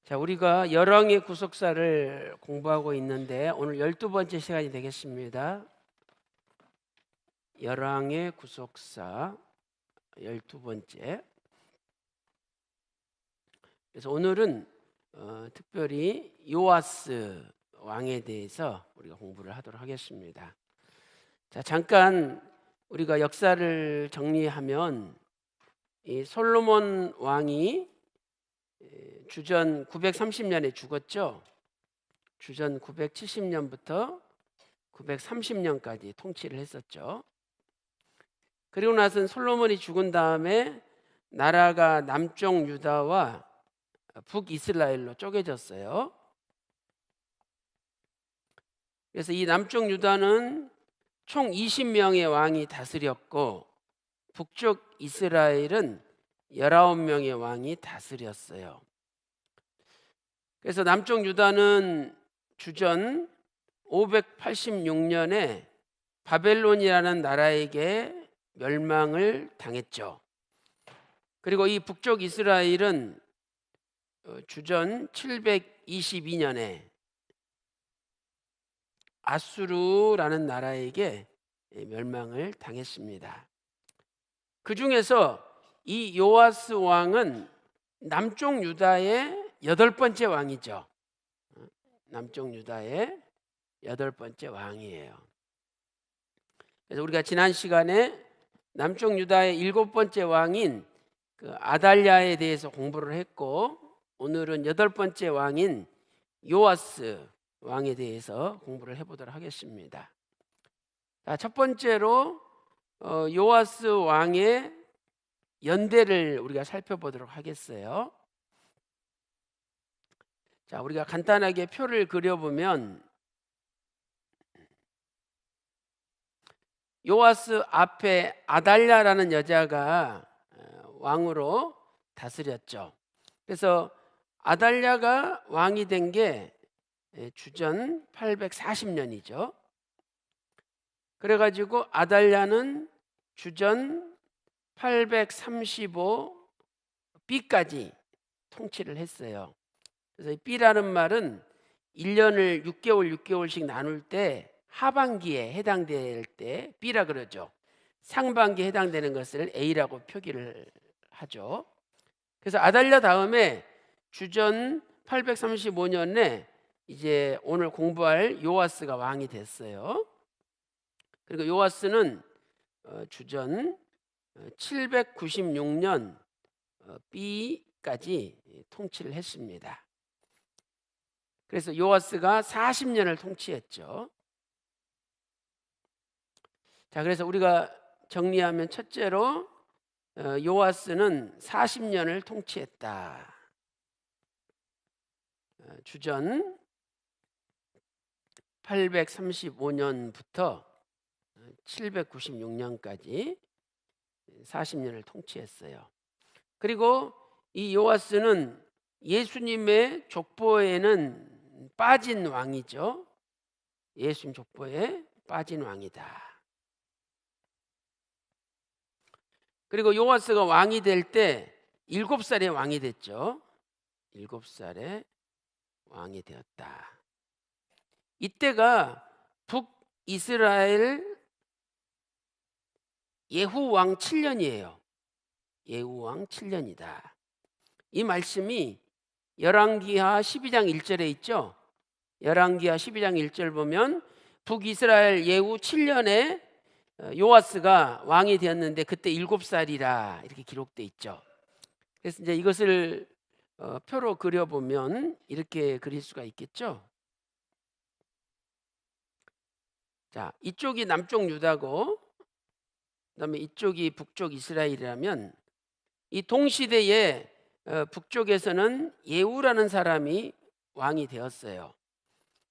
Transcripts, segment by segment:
자, 우리가 열왕의 구속사를 공부하고 있는데 오늘 12번째 시간이 되겠습니다. 열왕의 구속사 12번째. 그래서 오늘은 특별히 요아스 왕에 대해서 우리가 공부를 하도록 하겠습니다. 자, 잠깐 우리가 역사를 정리하면 이 솔로몬 왕이 주전 930년에 죽었죠. 주전 970년부터 930년까지 통치를 했었죠. 그리고 나서는 솔로몬이 죽은 다음에 나라가 남쪽 유다와 북이스라엘로 쪼개졌어요. 그래서 이 남쪽 유다는 총 20명의 왕이 다스렸고 북쪽 이스라엘은 19명의 왕이 다스렸어요. 그래서 남쪽 유다는 주전 586년에 바벨론이라는 나라에게 멸망을 당했죠. 그리고 이 북쪽 이스라엘은 주전 722년에 아수르라는 나라에게 멸망을 당했습니다. 그 중에서 이 요아스 왕은 남쪽 유다의 8번째 왕이죠. 남쪽 유다의 8번째 왕이에요. 그래서 우리가 지난 시간에 남쪽 유다의 7번째 왕인 그 아달랴에 대해서 공부를 했고, 오늘은 8번째 왕인 요아스 왕에 대해서 공부를 해보도록 하겠습니다. 자, 첫 번째로 요아스 왕의 연대를 우리가 살펴보도록 하겠어요. 자, 우리가 간단하게 표를 그려보면 요아스 앞에 아달랴라는 여자가 왕으로 다스렸죠. 그래서 아달랴가 왕이 된 게 주전 840년이죠. 그래가지고 아달랴는 주전 835B까지 통치를 했어요. 그래서 이 B라는 말은 1년을 6개월씩 나눌 때 하반기에 해당될 때 B라 그러죠. 상반기에 해당되는 것을 A라고 표기를 하죠. 그래서 아달랴 다음에 주전 835년에 이제 오늘 공부할 요아스가 왕이 됐어요. 그리고 요아스는 주전 796년 B까지 통치를 했습니다. 그래서 요아스가 40년을 통치했죠. 자, 그래서 우리가 정리하면 첫째로 요아스는 40년을 통치했다. 주전 835년부터 796년까지 40년을 통치했어요. 그리고 이 요아스는 예수님의 족보에는 빠진 왕이죠. 예수님 족보에 빠진 왕이다. 그리고 요아스가 왕이 될 때 7살에 왕이 됐죠. 7살에 왕이 되었다. 이때가 북이스라엘 예후왕 7년이에요. 예후왕 7년이다. 이 말씀이 열왕기하 12장 1절에 있죠. 열왕기하 12장 1절 보면 북이스라엘 예후 7년에 요아스가 왕이 되었는데 그때 7살이라 이렇게 기록돼 있죠. 그래서 이제 이것을 표로 그려보면 이렇게 그릴 수가 있겠죠. 자, 이쪽이 남쪽 유다고 그다음에 이쪽이 북쪽 이스라엘이라면 이 동시대에 북쪽에서는 예후라는 사람이 왕이 되었어요.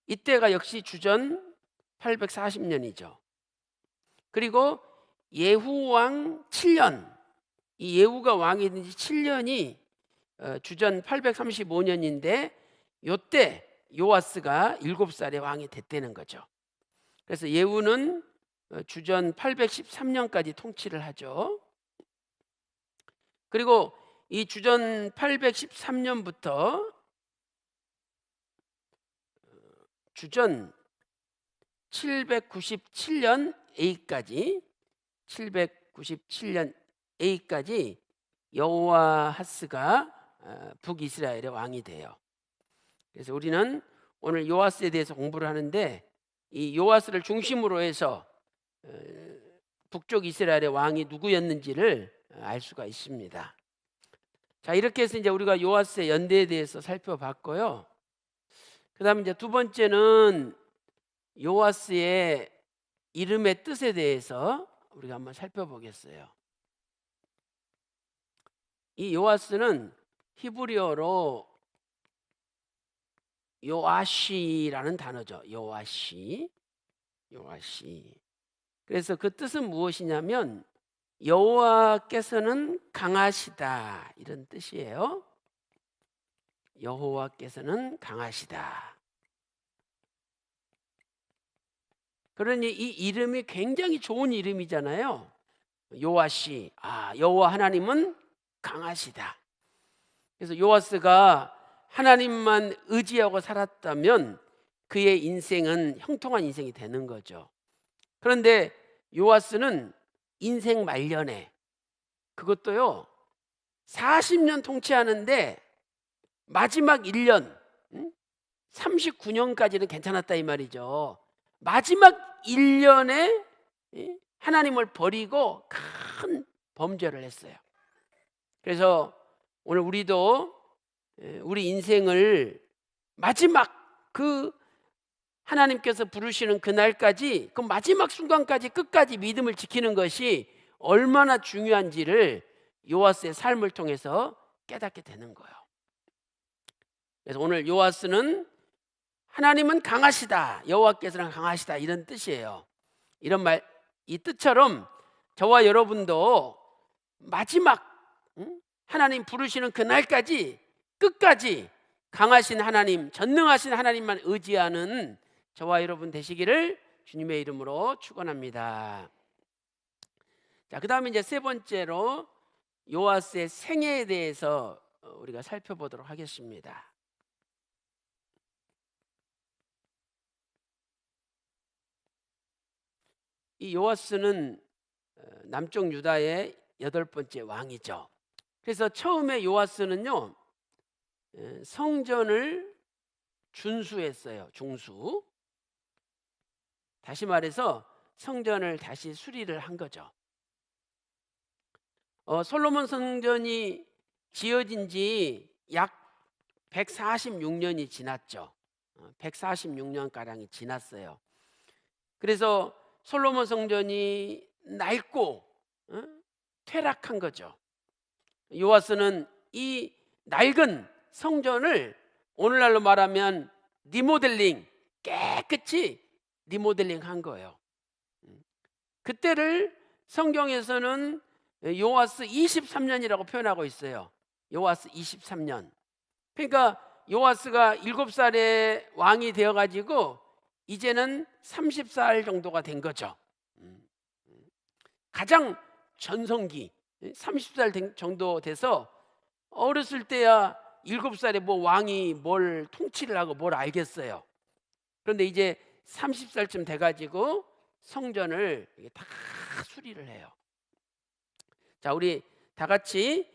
이때가 역시 주전 840년이죠. 그리고 예후왕 7년, 이 예후가 왕이 된 지 7년이 주전 835년인데 요때 요아스가 7살에 왕이 됐다는 거죠. 그래서 예후는 주전 813년까지 통치를 하죠. 그리고 이 주전 813년부터 주전 797년 A까지 797년 A까지 여호와하스가 북이스라엘의 왕이 돼요. 그래서 우리는 오늘 요아스에 대해서 공부를 하는데, 이 요아스를 중심으로 해서 북쪽 이스라엘의 왕이 누구였는지를 알 수가 있습니다. 자, 이렇게 해서 이제 우리가 요아스의 연대에 대해서 살펴봤고요. 그다음에 이제 두 번째는 요아스의 이름의 뜻에 대해서 우리가 한번 살펴보겠어요. 이 요아스는 히브리어로 요아시라는 단어죠. 요아시. 그래서 그 뜻은 무엇이냐면 여호와께서는 강하시다, 이런 뜻이에요. 여호와께서는 강하시다. 그러니 이 이름이 굉장히 좋은 이름이잖아요. 요아시, 여호와 하나님은 강하시다. 그래서 요아스가 하나님만 의지하고 살았다면 그의 인생은 형통한 인생이 되는 거죠. 그런데 요아스는 인생 말년에, 그것도요 40년 통치하는데 마지막 1년 39년까지는 괜찮았다 이 말이죠. 마지막 1년에 하나님을 버리고 큰 범죄를 했어요. 그래서 오늘 우리도 우리 인생을 마지막 그 하나님께서 부르시는 그날까지, 그 마지막 순간까지 끝까지 믿음을 지키는 것이 얼마나 중요한지를 요아스의 삶을 통해서 깨닫게 되는 거예요. 그래서 오늘 요아스는 하나님은 강하시다, 여호와께서는 강하시다, 이런 뜻이에요. 이런 말, 이 뜻처럼 저와 여러분도 마지막 하나님 부르시는 그날까지 끝까지 강하신 하나님, 전능하신 하나님만 의지하는 저와 여러분 되시기를 주님의 이름으로 축원합니다. 자, 그다음에 이제 세 번째로 요아스의 생애에 대해서 우리가 살펴보도록 하겠습니다. 이 요아스는 남쪽 유다의 8번째 왕이죠. 그래서 처음에 요아스는요 성전을 준수했어요. 중수. 다시 말해서 성전을 다시 수리를 한 거죠. 솔로몬 성전이 지어진 지 약 146년이 지났죠. 146년가량이 지났어요. 그래서 솔로몬 성전이 낡고 퇴락한 거죠. 요아스는 이 낡은 성전을 오늘날로 말하면 리모델링, 깨끗이 리모델링 한 거예요. 그때를 성경에서는 요아스 23년이라고 표현하고 있어요. 요아스 23년. 그러니까 요아스가 7살에 왕이 되어가지고 이제는 30살 정도가 된 거죠. 가장 전성기 30살 정도 돼서, 어렸을 때야 7살에 뭐 왕이 뭘 통치를 하고 뭘 알겠어요. 그런데 이제 30살쯤 돼가지고 성전을 다 수리를 해요. 자, 우리 다 같이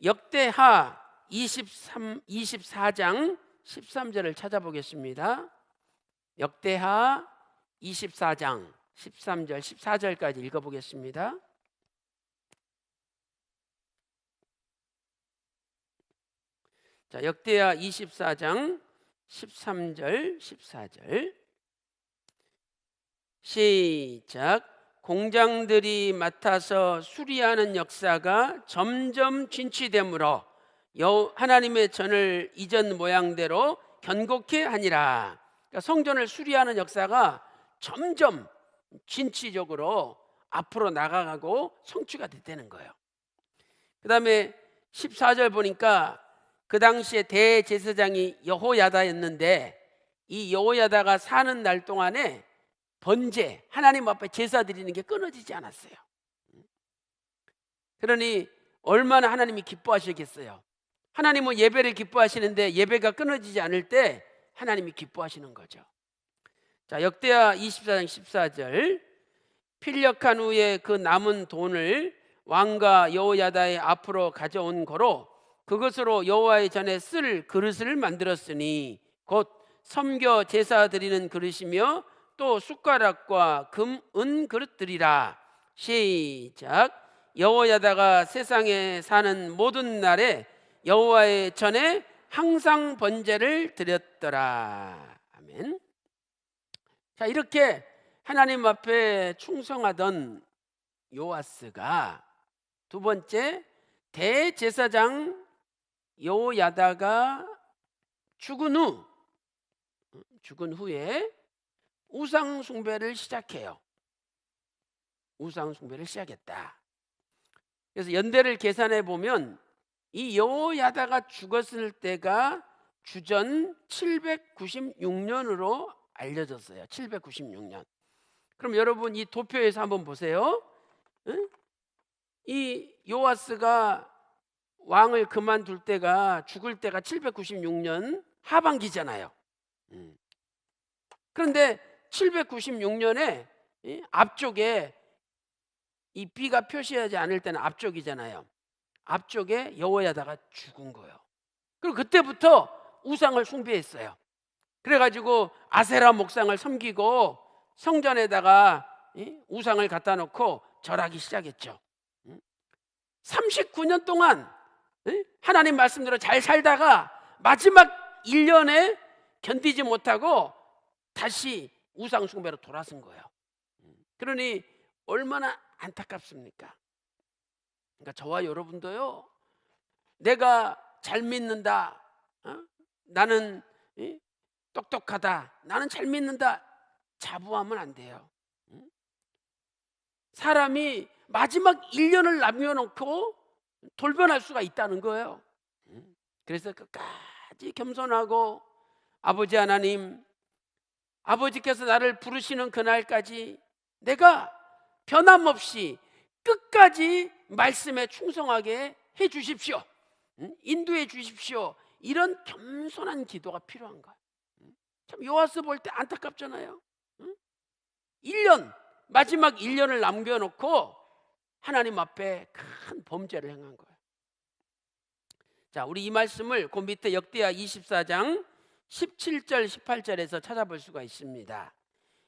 역대하 24장 13절을 찾아보겠습니다. 역대하 24장 13절 14절까지 읽어보겠습니다. 자, 역대하 24장 13절 14절 시작. 공장들이 맡아서 수리하는 역사가 점점 진취되므로 하나님의 전을 이전 모양대로 견고케 하니라. 그러니까 성전을 수리하는 역사가 점점 진취적으로 앞으로 나가고 성취가 됐다는 거예요. 그 다음에 14절 보니까 그 당시에 대제사장이 여호야다였는데, 이 여호야다가 사는 날 동안에 번제, 하나님 앞에 제사 드리는 게 끊어지지 않았어요. 그러니 얼마나 하나님이 기뻐하시겠어요. 하나님은 예배를 기뻐하시는데 예배가 끊어지지 않을 때 하나님이 기뻐하시는 거죠. 자, 역대하 24장 14절. 필력한 후에 그 남은 돈을 왕과 여호야다의 앞으로 가져온 거로 그것으로 여호와의 전에 쓸 그릇을 만들었으니 곧 섬겨 제사 드리는 그릇이며 또 숟가락과 금, 은 그릇들이라. 시작. 여호야다가 세상에 사는 모든 날에 여호와의 전에 항상 번제를 드렸더라. 아멘. 자, 이렇게 하나님 앞에 충성하던 요아스가 두 번째, 대제사장 여호야다가 죽은 후에 우상 숭배를 시작해요. 우상 숭배를 시작했다. 그래서 연대를 계산해 보면 이 여호야다가 죽었을 때가 주전 796년으로 알려졌어요. 796년. 그럼 여러분 이 도표에서 한번 보세요. 응? 이 요아스가 왕을 그만둘 때가, 죽을 때가 796년 하반기잖아요. 그런데 796년에 앞쪽에 이 B가 표시하지 않을 때는 앞쪽이잖아요. 앞쪽에 여호야다가 죽은 거예요. 그리고 그때부터 우상을 숭배했어요. 그래가지고 아세라 목상을 섬기고 성전에다가 우상을 갖다 놓고 절하기 시작했죠. 39년 동안 하나님 말씀대로 잘 살다가 마지막 1년에 견디지 못하고 다시 우상 숭배로 돌아선 거예요. 그러니 얼마나 안타깝습니까? 그러니까 저와 여러분도요, 내가 잘 믿는다, 나는 똑똑하다, 나는 잘 믿는다, 자부하면 안 돼요. 사람이 마지막 1년을 남겨놓고 돌변할 수가 있다는 거예요. 그래서 끝까지 겸손하고, 아버지 하나님, 아버지께서 나를 부르시는 그날까지 내가 변함없이 끝까지 말씀에 충성하게 해 주십시오, 인도해 주십시오, 이런 겸손한 기도가 필요한 거예요. 참 요아스 볼 때 안타깝잖아요. 1년, 마지막 1년을 남겨놓고 하나님 앞에 큰 범죄를 행한 거예요. 자, 우리 이 말씀을 그 밑에 역대하 24장 17절 18절에서 찾아볼 수가 있습니다.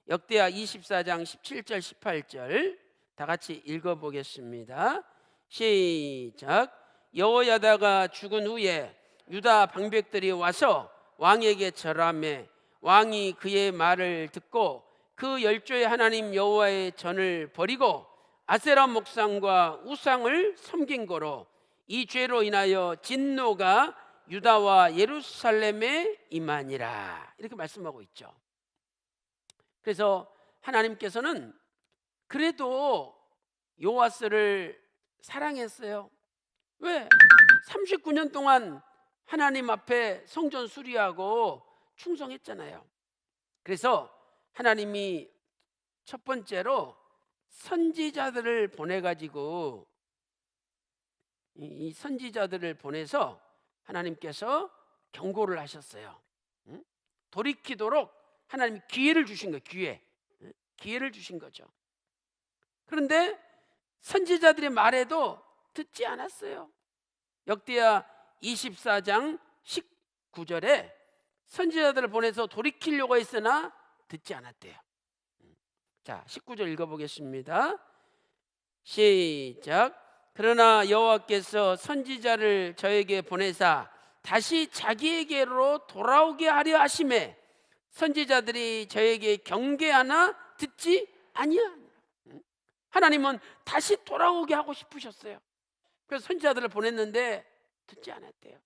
역대하 24장 17절 18절 다 같이 읽어보겠습니다. 시작. 여호야다가 죽은 후에 유다 방백들이 와서 왕에게 절하매 왕이 그의 말을 듣고 그 열조의 하나님 여호와의 전을 버리고 아세라 목상과 우상을 섬긴 거로 이 죄로 인하여 진노가 유다와 예루살렘에 임하니라. 이렇게 말씀하고 있죠. 그래서 하나님께서는 그래도 요아스를 사랑했어요. 왜? 39년 동안 하나님 앞에 성전 수리하고 충성했잖아요. 그래서 하나님이 첫 번째로 선지자들을 보내가지고, 이 선지자들을 보내서 하나님께서 경고를 하셨어요. 돌이키도록 하나님이 기회를 주신 거예요. 기회를 주신 거죠. 그런데 선지자들의 말에도 듣지 않았어요. 역대하 24장 19절에 선지자들을 보내서 돌이키려고 했으나 듣지 않았대요. 자, 19절 읽어보겠습니다. 시작. 그러나 여호와께서 선지자를 저에게 보내사 다시 자기에게로 돌아오게 하려 하심에 선지자들이 저에게 경계하나 듣지 아니하니라. 하나님은 다시 돌아오게 하고 싶으셨어요. 그래서 선지자들을 보냈는데 듣지 않았대요.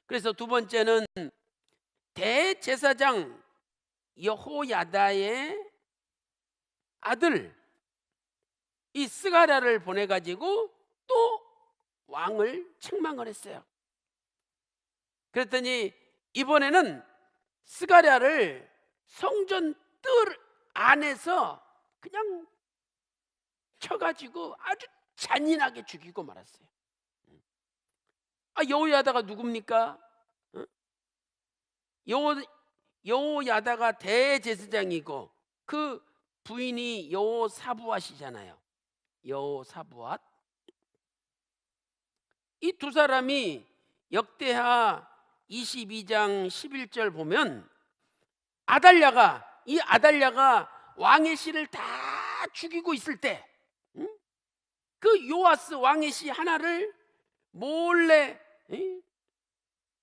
그래서 두 번째는 대제사장 여호야다의 아들 이 스가랴를 보내가지고 또 왕을 책망을 했어요. 그랬더니 이번에는 스가랴를 성전 뜰 안에서 그냥 쳐가지고 아주 잔인하게 죽이고 말았어요. 여호야다가 누굽니까? 여호야다가 대제사장이고 그 부인이 여호사부앗이잖아요. 여호사부앗. 이 두 사람이 역대하 22장 11절 보면 아달랴가 왕의 씨를 다 죽이고 있을 때 그 요아스 왕의 씨 하나를 몰래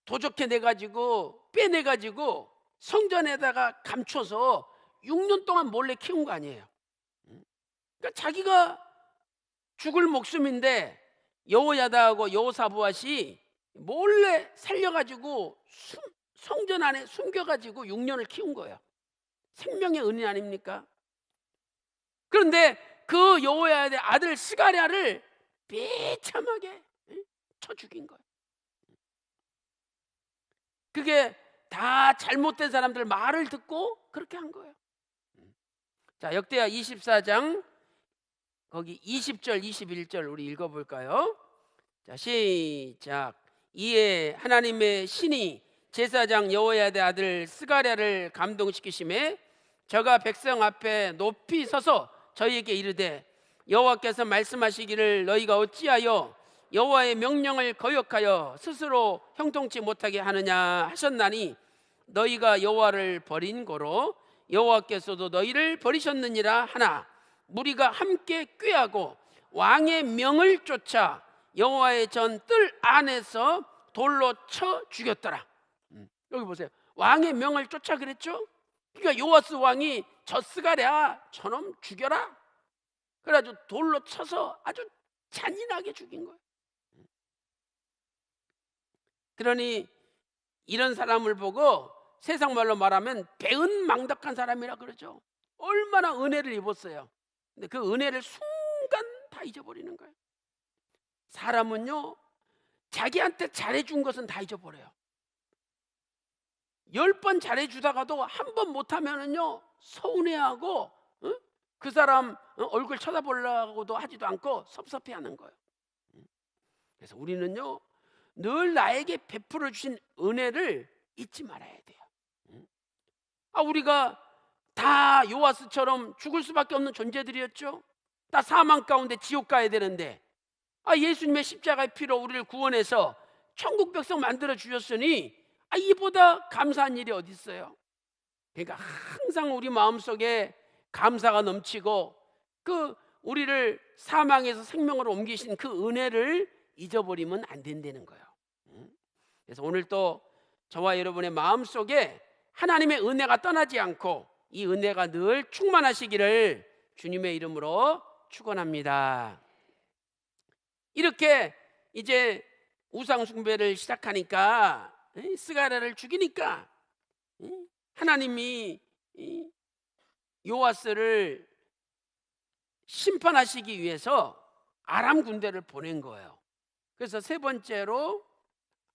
도적해 내가지고 빼내가지고 성전에다가 감춰서 6년 동안 몰래 키운 거 아니에요. 그러니까 자기가 죽을 목숨인데 여호야다하고 여호사부앗이 몰래 살려가지고 성전 안에 숨겨가지고 6년을 키운 거예요. 생명의 은인 아닙니까? 그런데 그 여호야다의 아들 스가랴를 비참하게 쳐 죽인 거예요. 그게 다 잘못된 사람들 말을 듣고 그렇게 한 거예요. 자, 역대하 24장 거기 20절 21절 우리 읽어볼까요? 자, 시작. 이에 하나님의 신이 제사장 여호야다의 아들 스가랴를 감동시키심에 저가 백성 앞에 높이 서서 저희에게 이르되 여호와께서 말씀하시기를 너희가 어찌하여 여호와의 명령을 거역하여 스스로 형통치 못하게 하느냐 하셨나니 너희가 여호와를 버린 고로 여호와께서도 너희를 버리셨느니라 하나 무리가 함께 꾀하고 왕의 명을 쫓아 여호와의 전 뜰 안에서 돌로 쳐 죽였더라. 여기 보세요. 왕의 명을 쫓아 그랬죠? 그러니까 요아스 왕이 저 스가랴 저놈 죽여라. 그래가지고 돌로 쳐서 아주 잔인하게 죽인 거예요. 그러니 이런 사람을 보고 세상 말로 말하면 배은망덕한 사람이라 그러죠. 얼마나 은혜를 입었어요. 근데 그 은혜를 순간 다 잊어버리는 거예요. 사람은요 자기한테 잘해준 것은 다 잊어버려요. 10번 잘해주다가도 한 번 못하면은요 서운해하고 그 사람 얼굴 쳐다보려고도 하지도 않고 섭섭해하는 거예요. 그래서 우리는요 늘 나에게 베풀어 주신 은혜를 잊지 말아야 돼요. 우리가 다 요아스처럼 죽을 수밖에 없는 존재들이었죠. 다 사망 가운데 지옥 가야 되는데 예수님의 십자가의 피로 우리를 구원해서 천국 백성 만들어 주셨으니 이보다 감사한 일이 어디 있어요? 그러니까 항상 우리 마음속에 감사가 넘치고 그 우리를 사망에서 생명으로 옮기신 그 은혜를 잊어버리면 안 된다는 거예요. 그래서 오늘 또 저와 여러분의 마음속에 하나님의 은혜가 떠나지 않고 이 은혜가 늘 충만하시기를 주님의 이름으로 축원합니다. 이렇게 이제 우상 숭배를 시작하니까 스가랴를 죽이니까 하나님이 요아스를 심판하시기 위해서 아람 군대를 보낸 거예요. 그래서 세 번째로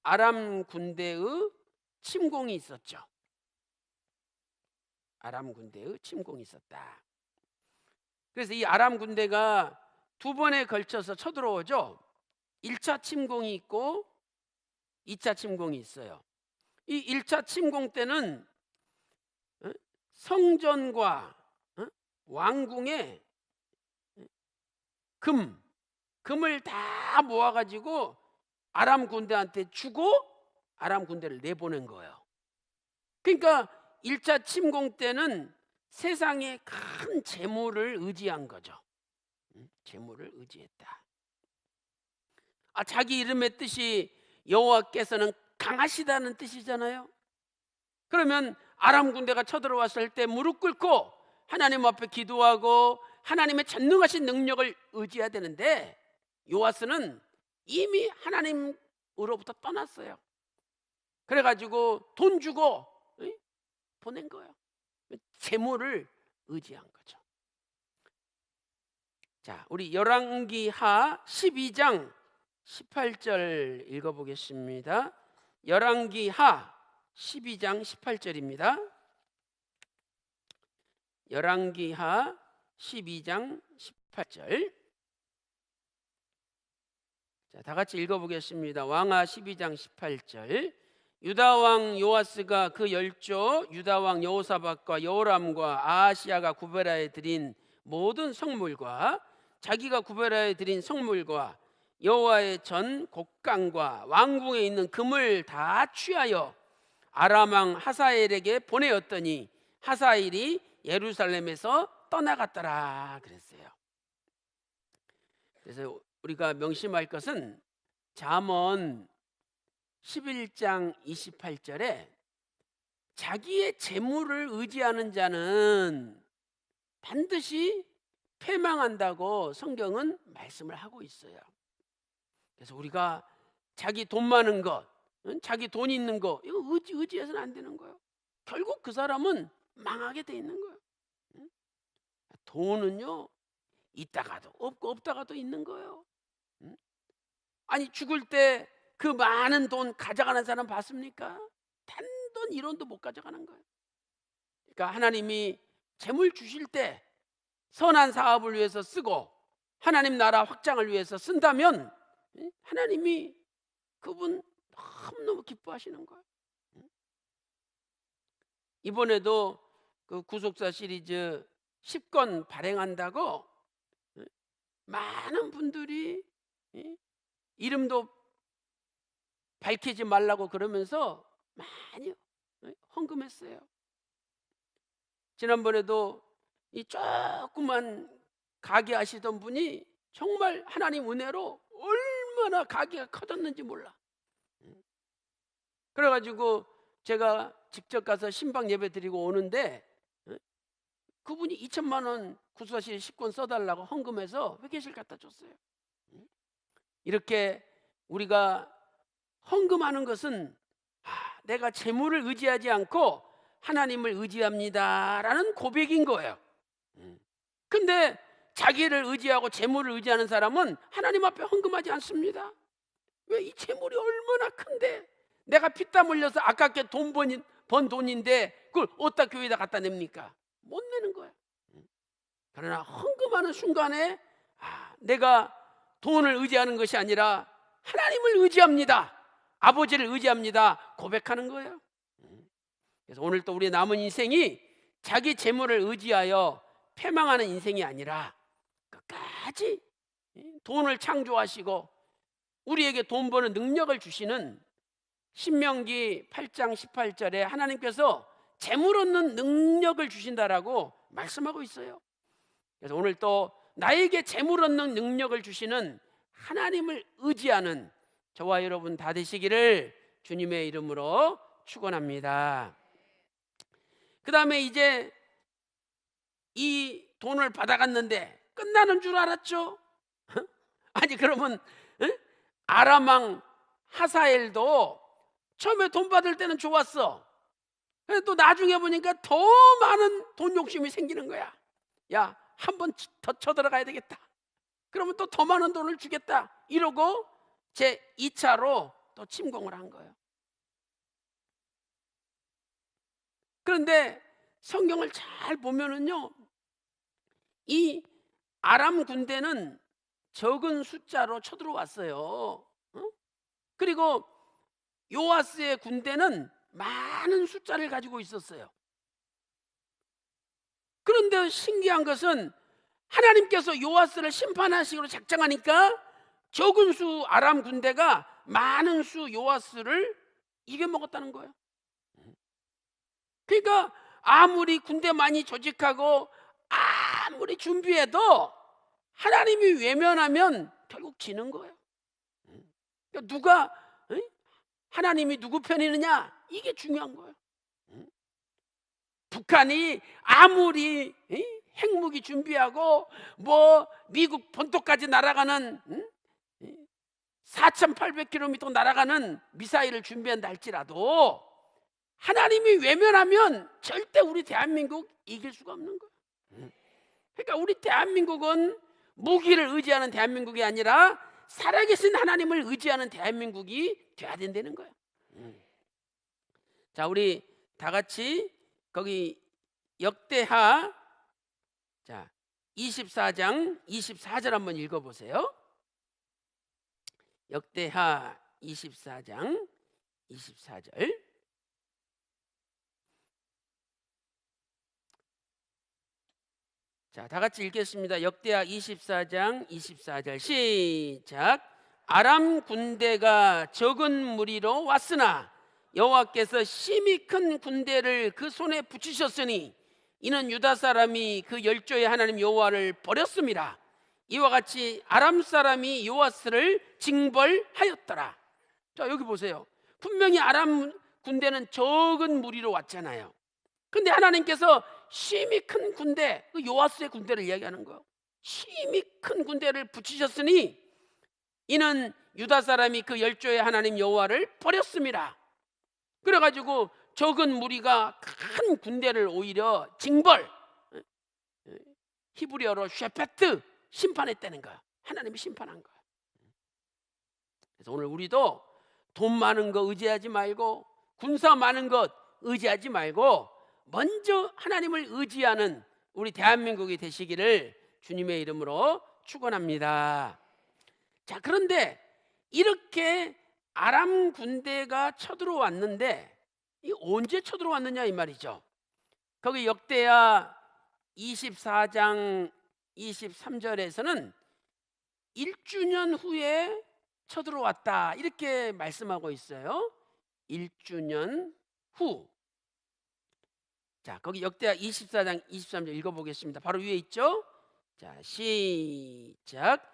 아람 군대의 침공이 있었죠. 아람 군대의 침공이 있었다. 그래서 이 아람 군대가 두 번에 걸쳐서 쳐들어오죠. 1차 침공이 있고 2차 침공이 있어요. 이 1차 침공 때는 성전과 왕궁에 금을 다 모아가지고 아람 군대한테 주고 아람 군대를 내보낸 거예요. 그러니까 1차 침공 때는 세상의 큰 재물을 의지한 거죠. 재물을 의지했다. 자기 이름의 뜻이 여호와께서는 강하시다는 뜻이잖아요. 그러면 아람 군대가 쳐들어왔을 때 무릎 꿇고 하나님 앞에 기도하고 하나님의 전능하신 능력을 의지해야 되는데 요아스는 이미 하나님으로부터 떠났어요. 그래가지고 돈 주고 보낸 거예요. 재물을 의지한 거죠. 자, 우리 열왕기하 12장 18절 읽어보겠습니다. 열왕기하 12장 18절입니다. 열왕기하 12장 18절. 자, 다 같이 읽어보겠습니다. 왕하 12장 18절. 유다 왕 요아스가 그 열조 유다 왕 여호사밧과 여호람과 아하시아가 구별하여 드린 모든 성물과 자기가 구별하여 드린 성물과 여호와의 전 곡간과 왕궁에 있는 금을 다 취하여 아람 왕 하사엘에게 보내었더니 하사엘이 예루살렘에서 떠나갔더라 그랬어요. 그래서 우리가 명심할 것은 잠언 11장 28절에 자기의 재물을 의지하는 자는 반드시 패망한다고 성경은 말씀을 하고 있어요. 그래서 우리가 자기 돈 많은 것, 자기 돈 있는 거 이거 의지해서는 안 되는 거예요. 결국 그 사람은 망하게 돼 있는 거예요. 돈은요 있다가도 없고 없다가도 있는 거예요. 아니 죽을 때 그 많은 돈 가져가는 사람 봤습니까? 단돈 1원도 못 가져가는 거예요. 그러니까 하나님이 재물 주실 때 선한 사업을 위해서 쓰고 하나님 나라 확장을 위해서 쓴다면 하나님이 그분 너무너무 기뻐하시는 거예요. 이번에도 그 구속사 시리즈 10권 발행한다고 많은 분들이 이름도 밝히지 말라고 그러면서 많이 헌금했어요. 지난번에도 이 조그만 가게 하시던 분이 정말 하나님 은혜로 얼마나 가게가 커졌는지 몰라. 그래가지고 제가 직접 가서 신방 예배 드리고 오는데 그분이 2천만 원 구수사실 10권 써달라고 헌금해서 회계실 갖다 줬어요. 이렇게 우리가 헌금하는 것은 내가 재물을 의지하지 않고 하나님을 의지합니다라는 고백인 거예요. 근데 자기를 의지하고 재물을 의지하는 사람은 하나님 앞에 헌금하지 않습니다. 왜? 이 재물이 얼마나 큰데 내가 피땀 흘려서 아깝게 번 돈인데 그걸 어디다 교회에다 갖다 냅니까? 못 내는 거예요. 그러나 헌금하는 순간에 내가 돈을 의지하는 것이 아니라 하나님을 의지합니다, 아버지를 의지합니다 고백하는 거예요. 그래서 오늘 또 우리 남은 인생이 자기 재물을 의지하여 패망하는 인생이 아니라 끝까지 돈을 창조하시고 우리에게 돈 버는 능력을 주시는 신명기 8장 18절에 하나님께서 재물 얻는 능력을 주신다라고 말씀하고 있어요. 그래서 오늘 또 나에게 재물 얻는 능력을 주시는 하나님을 의지하는 저와 여러분 다 되시기를 주님의 이름으로 축원합니다. 그 다음에 이제 이 돈을 받아갔는데 끝나는 줄 알았죠? 아니 그러면 아람 왕 하사엘도 처음에 돈 받을 때는 좋았어. 근데 또 나중에 보니까 더 많은 돈 욕심이 생기는 거야. 야, 한 번 더 쳐들어가야 되겠다. 그러면 또 더 많은 돈을 주겠다. 이러고 제 2차로 또 침공을 한 거예요. 그런데 성경을 잘 보면은요, 이 아람 군대는 적은 숫자로 쳐들어왔어요. 그리고 요아스의 군대는 많은 숫자를 가지고 있었어요. 그런데 신기한 것은 하나님께서 요아스를 심판하시기로 작정하니까 적은 수 아람 군대가 많은 수 요아스를 이겨먹었다는 거예요. 그러니까 아무리 군대 많이 조직하고 아무리 준비해도 하나님이 외면하면 결국 지는 거예요. 그러니까 하나님이 누구 편이느냐, 이게 중요한 거예요. 북한이 아무리 핵무기 준비하고 뭐 미국 본토까지 날아가는 4,800km 날아가는 미사일을 준비한다 할지라도 하나님이 외면하면 절대 우리 대한민국 이길 수가 없는 거예요. 그러니까 우리 대한민국은 무기를 의지하는 대한민국이 아니라 살아계신 하나님을 의지하는 대한민국이 돼야 된다는 거예요. 자, 우리 다 같이 거기 역대하 24장 24절 한번 읽어보세요. 역대하 24장 24절. 자, 다 같이 읽겠습니다. 역대하 24장 24절 시작. 아람 군대가 적은 무리로 왔으나 여호와께서 심히 큰 군대를 그 손에 붙이셨으니 이는 유다 사람이 그 열조의 하나님 여호와를 버렸습니다. 이와 같이 아람 사람이 요아스를 징벌하였더라. 자, 여기 보세요. 분명히 아람 군대는 적은 무리로 왔잖아요. 근데 하나님께서 심히 큰 군대, 그 요아스의 군대를 이야기하는 거예요. 심히 큰 군대를 붙이셨으니 이는 유다 사람이 그 열조의 하나님 여호와를 버렸습니다. 그래가지고 적은 무리가 큰 군대를 오히려 징벌, 히브리어로 쉐페트, 심판했다는 거야. 하나님이 심판한 거야. 그래서 오늘 우리도 돈 많은 거 의지하지 말고 군사 많은 것 의지하지 말고 먼저 하나님을 의지하는 우리 대한민국이 되시기를 주님의 이름으로 축원합니다. 자, 그런데 이렇게 아람 군대가 쳐들어왔는데 이 언제 쳐들어왔느냐 이 말이죠. 거기 역대하 24장 23절에서는 1주년 후에 쳐들어왔다 이렇게 말씀하고 있어요. 1주년 후. 자, 거기 역대하 24장 23절 읽어보겠습니다. 바로 위에 있죠. 자, 시작.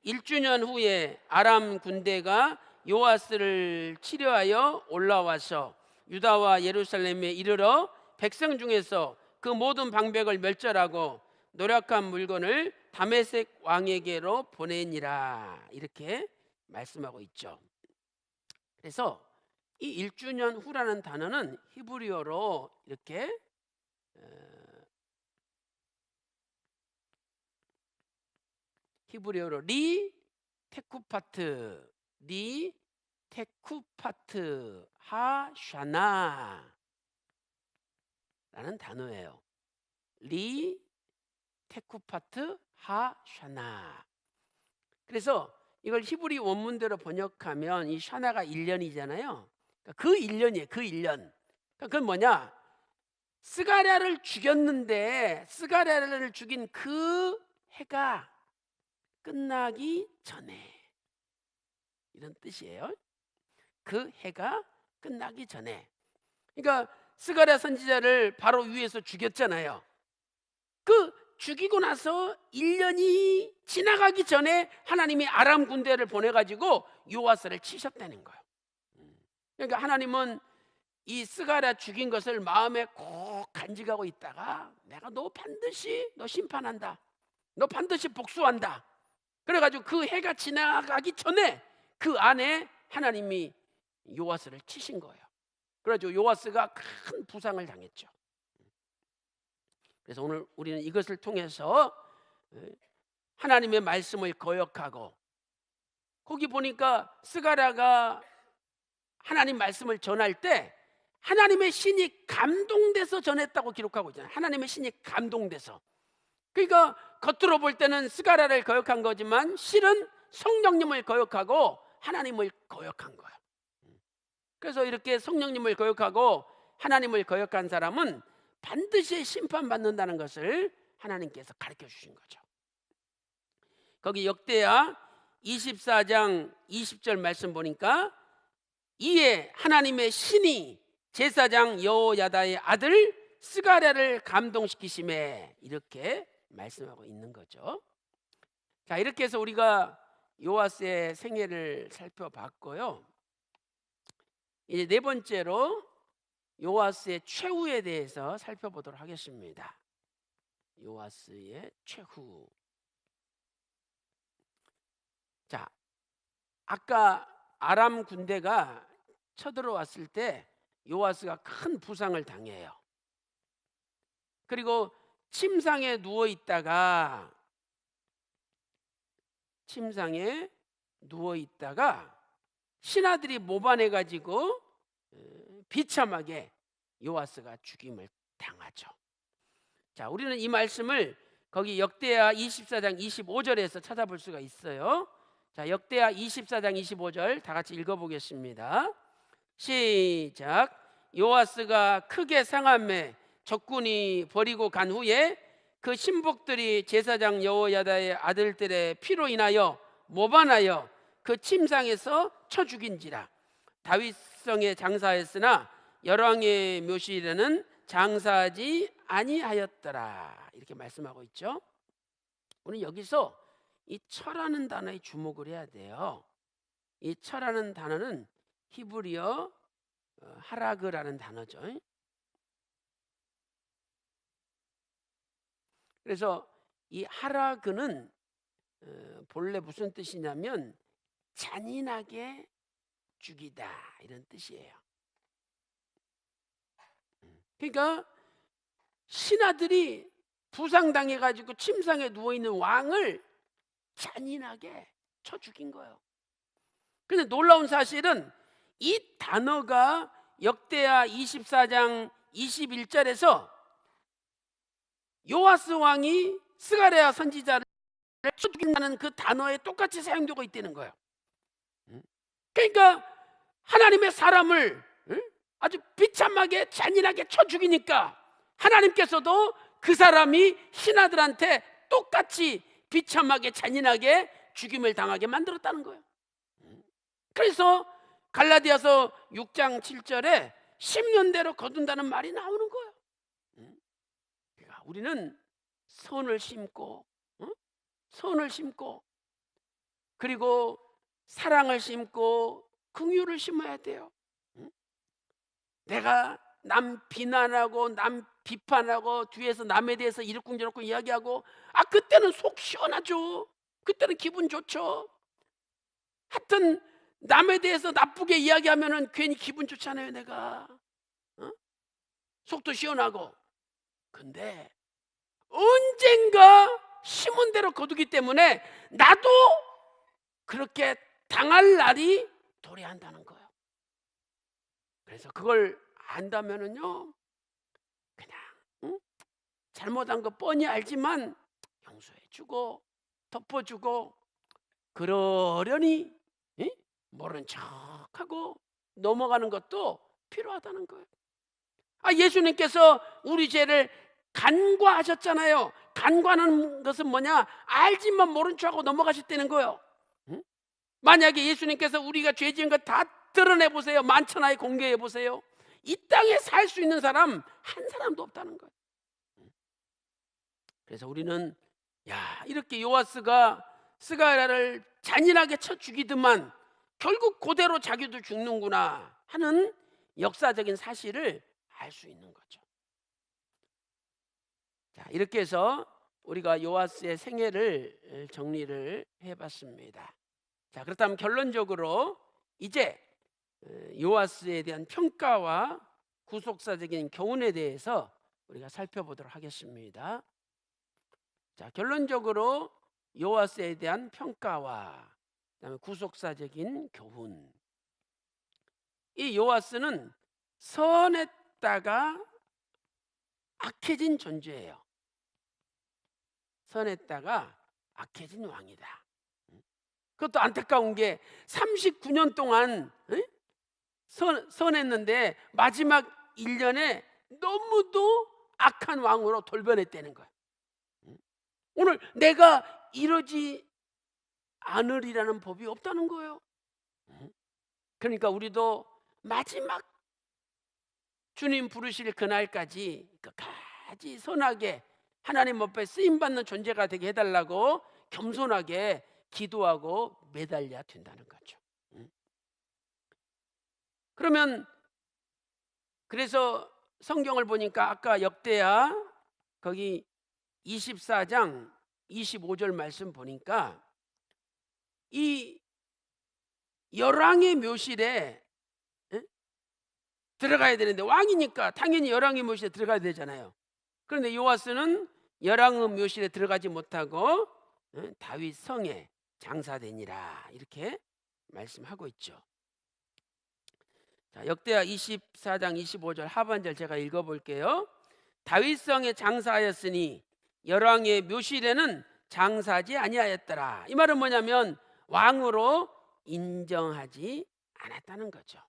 1주년 후에 아람 군대가 요아스를 치려하여 올라와서 유다와 예루살렘에 이르러 백성 중에서 그 모든 방백을 멸절하고 노력한 물건을 다메섹 왕에게로 보내니라 이렇게 말씀하고 있죠. 그래서 이 1주년 후라는 단어는 히브리어로 이렇게 히브리어로 리 테쿠파트 하샤나 라는 단어예요. 리 테쿠파트 하샤나. 그래서 이걸 히브리 원문대로 번역하면 이 샤나가 1년이잖아요. 그 1년이에요. 그 1년. 그건 뭐냐? 스가랴를 죽였는데 스가랴를 죽인 그 해가 끝나기 전에, 이런 뜻이에요. 그 해가 끝나기 전에. 그러니까 스가랴 선지자를 바로 위에서 죽였잖아요. 그 죽이고 나서 1년이 지나가기 전에 하나님이 아람 군대를 보내가지고 요아스를 치셨다는 거예요. 그러니까 하나님은 이 스가랴 죽인 것을 마음에 꼭 간직하고 있다가 내가 너 반드시 너 심판한다, 너 반드시 복수한다. 그래가지고 그 해가 지나가기 전에 그 안에 하나님이 요아스를 치신 거예요. 그래가지고 요아스가 큰 부상을 당했죠. 그래서 오늘 우리는 이것을 통해서 하나님의 말씀을 거역하고, 거기 보니까 스가랴가 하나님 말씀을 전할 때 하나님의 신이 감동돼서 전했다고 기록하고 있잖아요. 하나님의 신이 감동돼서. 그러니까 겉으로 볼 때는 스가랴를 거역한 거지만 실은 성령님을 거역하고 하나님을 거역한 거예요. 그래서 이렇게 성령님을 거역하고 하나님을 거역한 사람은 반드시 심판받는다는 것을 하나님께서 가르쳐 주신 거죠. 거기 역대하 24장 20절 말씀 보니까 이에 하나님의 신이 제사장 여호야다의 아들 스가랴를 감동시키심에, 이렇게 말씀하고 있는 거죠. 자, 이렇게 해서 우리가 요아스의 생애를 살펴봤고요. 이제 네 번째로 요아스의 최후에 대해서 살펴보도록 하겠습니다. 요아스의 최후. 자, 아까 아람 군대가 쳐들어왔을 때 요아스가 큰 부상을 당해요. 그리고 침상에 누워 있다가 신하들이 모반해 가지고 비참하게 요아스가 죽임을 당하죠. 자, 우리는 이 말씀을 거기 역대하 24장 25절에서 찾아볼 수가 있어요. 자, 역대하 24장 25절 다 같이 읽어보겠습니다. 시작. 요아스가 크게 상함에 적군이 버리고 간 후에 그 신복들이 제사장 여호야다의 아들들의 피로 인하여 모반하여 그 침상에서 쳐 죽인지라. 다윗성에 장사했으나 열왕의 묘실에는 장사하지 아니하였더라. 이렇게 말씀하고 있죠. 우리 여기서 이 처라는 단어에 주목을 해야 돼요. 이 처라는 단어는 히브리어 하라그라는 단어죠. 그래서 이 하라그는 본래 무슨 뜻이냐면 잔인하게 죽이다 이런 뜻이에요. 그러니까 신하들이 부상당해가지고 침상에 누워있는 왕을 잔인하게 쳐 죽인 거예요. 그런데 놀라운 사실은 이 단어가 역대하 24장 21절에서 요아스 왕이 스가랴 선지자를 쳐 죽인다는 그 단어에 똑같이 사용되고 있다는 거예요. 그러니까 하나님의 사람을 아주 비참하게 잔인하게 쳐 죽이니까 하나님께서도 그 사람이 신하들한테 똑같이 비참하게 잔인하게 죽임을 당하게 만들었다는 거예요. 그래서 갈라디아서 6장 7절에 심는대로 거둔다는 말이 나오는 거예요. 그러니까 우리는 선을 심고 선을 심고 그리고 사랑을 심고 긍휼을 심어야 돼요. 내가 남 비난하고 남 비판하고 뒤에서 남에 대해서 이러쿵저러쿵 이야기하고 그때는 속 시원하죠. 그때는 기분 좋죠. 하여튼 남에 대해서 나쁘게 이야기하면은 괜히 기분 좋잖아요. 내가 속도 시원하고. 근데 언젠가 심은 대로 거두기 때문에 나도 그렇게 당할 날이 도래한다는 거예요. 그래서 그걸 안다면은요 그냥 잘못한 거 뻔히 알지만 용서해주고 덮어주고 그러려니 모른 척하고 넘어가는 것도 필요하다는 거예요. 예수님께서 우리 죄를 간과하셨잖아요. 간과하는 것은 뭐냐? 알지만 모른 척하고 넘어가셨다는 거예요. 만약에 예수님께서 우리가 죄 지은 거 다 드러내보세요. 만천하에 공개해보세요. 이 땅에 살 수 있는 사람 한 사람도 없다는 거예요. 그래서 우리는 이렇게 요아스가 스가랴를 잔인하게 쳐 죽이더만 결국 그대로 자기도 죽는구나 하는 역사적인 사실을 알 수 있는 거죠. 이렇게 해서 우리가 요아스의 생애를 정리를 해봤습니다. 그렇다면 결론적으로 이제 요아스에 대한 평가와 구속사적인 교훈에 대해서 우리가 살펴보도록 하겠습니다. 결론적으로 요아스에 대한 평가와 그다음에 구속사적인 교훈. 이 요아스는 선했다가 악해진 존재예요. 선했다가 악해진 왕이다. 그것도 안타까운 게 39년 동안 선했는데 마지막 1년에 너무도 악한 왕으로 돌변했다는 거예요. 오늘 내가 이러지 않으리라는 법이 없다는 거예요. 그러니까 우리도 마지막 주님 부르실 그날까지 끝까지 선하게 하나님 앞에 쓰임받는 존재가 되게 해달라고 겸손하게 기도하고 매달려야 된다는 거죠. 그러면 그래서 성경을 보니까 아까 역대하 거기 24장 25절 말씀 보니까 이 열왕의 묘실에 들어가야 되는데 왕이니까 당연히 열왕의 묘실에 들어가야 되잖아요. 그런데 요아스는 열왕의 묘실에 들어가지 못하고 다윗 성에 장사되니라 이렇게 말씀하고 있죠. 역대하 24장 25절 하반절 제가 읽어볼게요. 다윗 성에 장사하였으니 열왕의 묘실에는 장사하지 아니하였더라. 이 말은 뭐냐면 왕으로 인정하지 않았다는 거죠.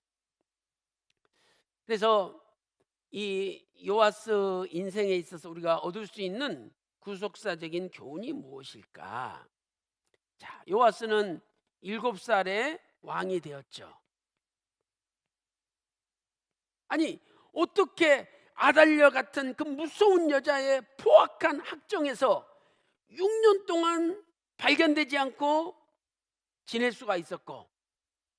그래서 이 요아스 인생에 있어서 우리가 얻을 수 있는 구속사적인 교훈이 무엇일까? 자, 요아스는 7살에 왕이 되었죠. 아니, 어떻게 아달랴 같은 그 무서운 여자의 포악한 학정에서 6년 동안 발견되지 않고 지낼 수가 있었고,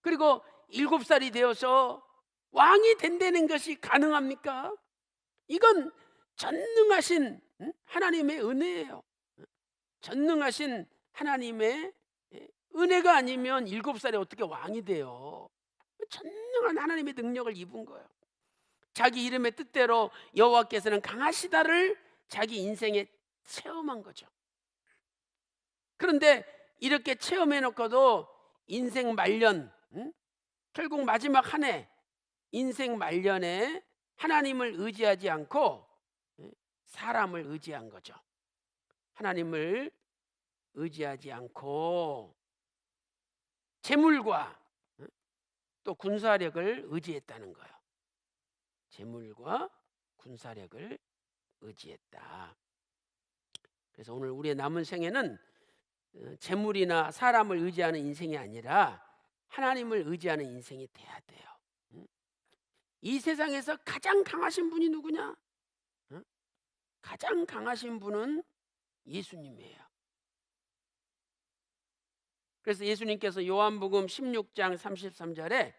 그리고 7살이 되어서 왕이 된다는 것이 가능합니까? 이건 전능하신 하나님의 은혜예요. 전능하신 하나님의 은혜가 아니면 7살에 어떻게 왕이 돼요? 전능한 하나님의 능력을 입은 거예요. 자기 이름의 뜻대로 여호와께서는 강하시다를 자기 인생에 체험한 거죠. 그런데 이렇게 체험해놓고도 인생 말년, 결국 마지막 한 해 인생 말년에 하나님을 의지하지 않고 사람을 의지한 거죠. 하나님을 의지하지 않고 재물과 또 군사력을 의지했다는 거예요. 재물과 군사력을 의지했다. 그래서 오늘 우리의 남은 생애는 재물이나 사람을 의지하는 인생이 아니라 하나님을 의지하는 인생이 돼야 돼요. 이 세상에서 가장 강하신 분이 누구냐? 가장 강하신 분은 예수님이에요. 그래서 예수님께서 요한복음 16장 33절에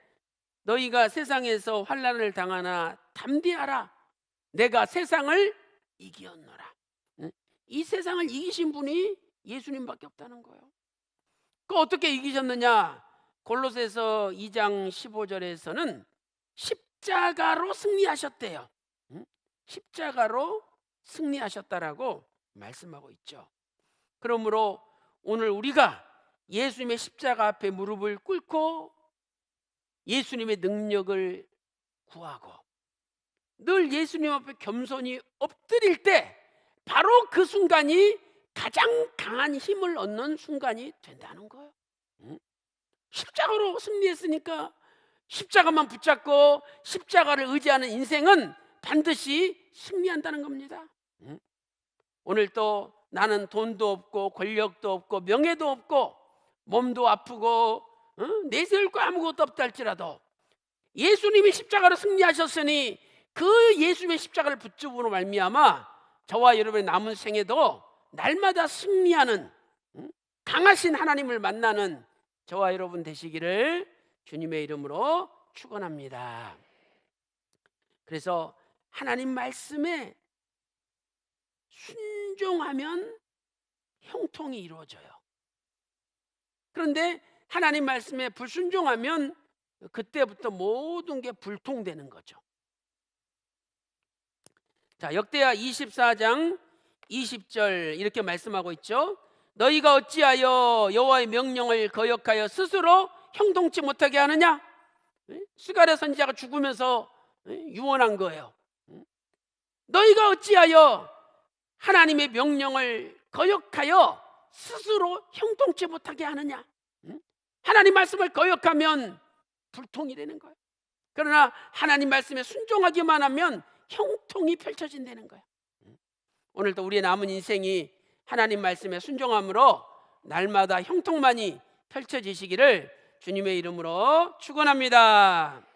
너희가 세상에서 환난을 당하나 담대하라, 내가 세상을 이기었노라. 이 세상을 이기신 분이 예수님밖에 없다는 거예요. 그 어떻게 이기셨느냐? 골로새서 2장 15절에서는 십자가로 승리하셨대요. 십자가로 승리하셨다라고 말씀하고 있죠. 그러므로 오늘 우리가 예수님의 십자가 앞에 무릎을 꿇고 예수님의 능력을 구하고 늘 예수님 앞에 겸손히 엎드릴 때 바로 그 순간이 가장 강한 힘을 얻는 순간이 된다는 거예요. 십자가로 승리했으니까 십자가만 붙잡고 십자가를 의지하는 인생은 반드시 승리한다는 겁니다. 오늘 또 나는 돈도 없고 권력도 없고 명예도 없고 몸도 아프고 내세울 거 아무것도 없다 할지라도 예수님이 십자가로 승리하셨으니 그 예수님의 십자가를 붙잡음으로 말미암아 저와 여러분의 남은 생에도 날마다 승리하는 강하신 하나님을 만나는 저와 여러분 되시기를 주님의 이름으로 축원합니다. 그래서 하나님 말씀에 순종하면 형통이 이루어져요. 그런데 하나님 말씀에 불순종하면 그때부터 모든 게 불통되는 거죠. 자, 역대하 24장 20절 이렇게 말씀하고 있죠. 너희가 어찌하여 여호와의 명령을 거역하여 스스로 형통치 못하게 하느냐? 스가랴 선지자가 죽으면서 유언한 거예요. 너희가 어찌하여 하나님의 명령을 거역하여 스스로 형통치 못하게 하느냐? 하나님 말씀을 거역하면 불통이 되는 거예요. 그러나 하나님 말씀에 순종하기만 하면 형통이 펼쳐진다는 거예요. 오늘도 우리의 남은 인생이 하나님 말씀에 순종함으로 날마다 형통만이 펼쳐지시기를 주님의 이름으로 축원합니다.